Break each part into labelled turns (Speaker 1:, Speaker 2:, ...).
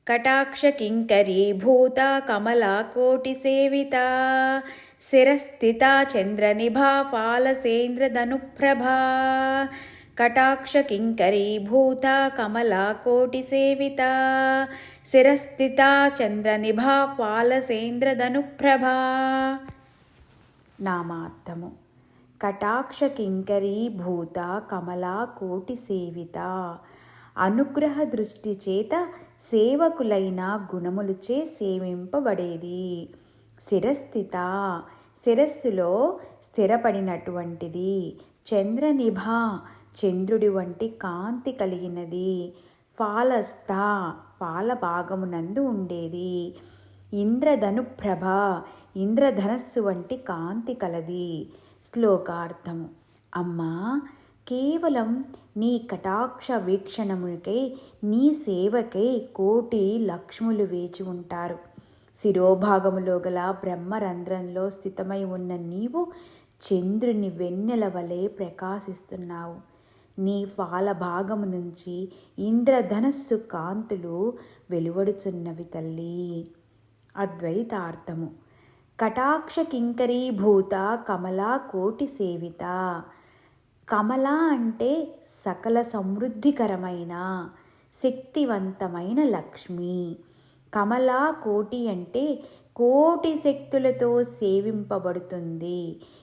Speaker 1: కటాక్షకింకరీభూతా కమలాకోటిసేవితా శిరస్థితా చంద్రనిభా ఫాలసేంద్రధనుప్రభా. కటాక్షకింకరీభూతా కమలాకోటిసేవితా శిరస్థితా చంద్రనిభా ఫాలసేంద్రధనుప్రభా. నామార్థము: కటాక్షకింకరీభూత కమలాకోటిసేవితా, అనుగ్రహ దృష్టి చేత సేవకులైన గుణములచే సేవింపబడేది. శిరస్థిత, శిరస్సులో స్థిరపడినటువంటిది. చంద్రనిభ, చంద్రుడి వంటి కాంతి కలిగినది. ఫాలస్థ, ఫాల భాగమునందు ఉండేది. ఇంద్రధనుప్రభ, ఇంద్రధనస్సు వంటి కాంతి కలది. శ్లోకార్థము: అమ్మా, కేవలం నీ కటాక్ష వీక్షణమునికై, నీ సేవకై కోటి లక్ష్ములు వేచి ఉంటారు. శిరోభాగములో గల బ్రహ్మరంధ్రంలో స్థితమై ఉన్న నీవు చంద్రుని వెన్నెల వలె ప్రకాశిస్తున్నావు. నీ ఫాల భాగము నుంచి ఇంద్రధనస్సు కాంతులు వెలువడుచున్నవి తల్లి. అద్వైతార్థము: కటాక్ష కింకరీభూత కమలా కోటి సేవిత. కమల అంటే సకల సమృద్ధికరమైన శక్తివంతమైన లక్ష్మి. కమలా కోటి అంటే కోటి శక్తులతో సేవింపబడుతుంది.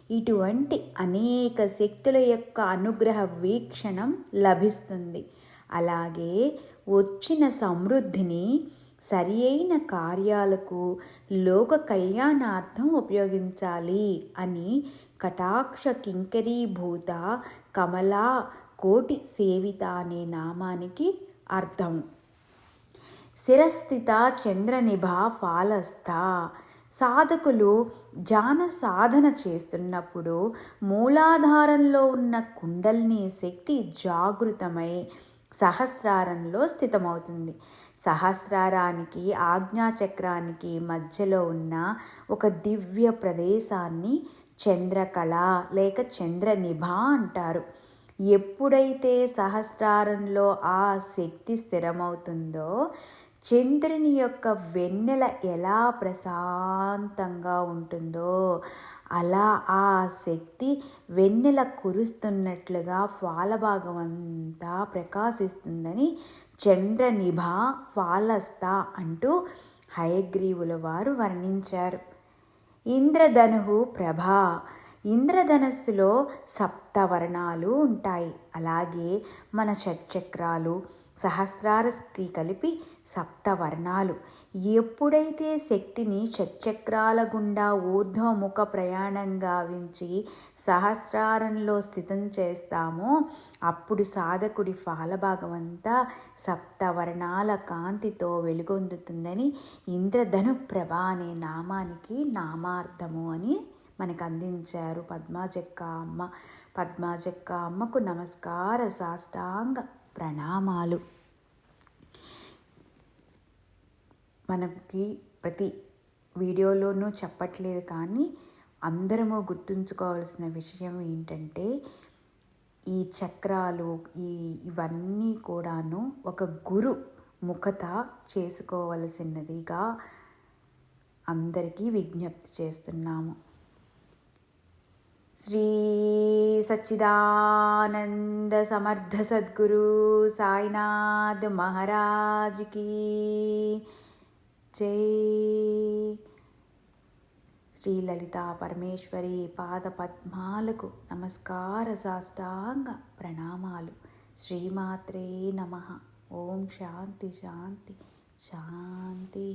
Speaker 1: ఇటువంటి అనేక శక్తుల యొక్క అనుగ్రహ వీక్షణం లభిస్తుంది. అలాగే వచ్చిన సమృద్ధిని సరి అయిన కార్యాలకు, లోక కళ్యాణార్థం ఉపయోగించాలి అని కటాక్ష కింకరీభూత కమలా కోటి సేవిత అనే నామానికి అర్థం. శిరస్థిత చంద్రనిభ ఫాలస్థ. సాధకులు ధ్యాన సాధన చేస్తున్నప్పుడు మూలాధారంలో ఉన్న కుండలిని శక్తి జాగృతమై సహస్రారంలో స్థితమవుతుంది. సహస్రారానికి ఆజ్ఞాచక్రానికి మధ్యలో ఉన్న ఒక దివ్య ప్రదేశాన్ని చంద్రకళ లేక చంద్రనిభ అంటారు. ఎప్పుడైతే సహస్రారంలో ఆ శక్తి స్థిరమవుతుందో, చంద్రుని యొక్క వెన్నెల ఎలా ప్రశాంతంగా ఉంటుందో అలా ఆ శక్తి వెన్నెల కురుస్తున్నట్లుగా ఫాలభాగం అంతా ప్రకాశిస్తుందని చంద్రనిభ ఫాలస్థ అంటూ హయగ్రీవుల వారు వర్ణించారు. ఇంద్రధను ప్రభ. ఇంద్రధనస్సులో సప్తవర్ణాలు ఉంటాయి. అలాగే మన షట్చక్రాలు, సహస్రారస్థి కలిపి సప్తవర్ణాలు. ఎప్పుడైతే శక్తిని షట్చక్రాల గుండా ఊర్ధ్వముఖ ప్రయాణం గావించి సహస్రారంలో స్థితం చేస్తామో అప్పుడు సాధకుడి ఫాలభాగమంతా సప్తవర్ణాల కాంతితో వెలుగొందుతుందని ఇంద్రధనుప్రభ అనే నామానికి నామార్థము అని మనకు అందించారు పద్మాజక్క అమ్మ. పద్మాజక్క అమ్మకు నమస్కార సాష్టాంగ ప్రణామాలు. మనకి ప్రతి వీడియోలోనూ చెప్పట్లేదు, కానీ అందరము గుర్తుంచుకోవాల్సిన విషయం ఏంటంటే ఈ చక్రాలు ఇవన్నీ కూడాను ఒక గురు ముఖత చేసుకోవలసినదిగా అందరికీ విజ్ఞప్తి చేస్తున్నాము. శ్రీ సచ్చిదానంద సమర్థ సద్గురు సాయినాథ్ మహారాజ్కి జై. శ్రీ లలితా పరమేశ్వరి పాద పద్మాలకు నమస్కార సాష్టాంగ ప్రణామాలు. శ్రీమాత్రే నమః. ఓం శాంతి శాంతి శాంతి.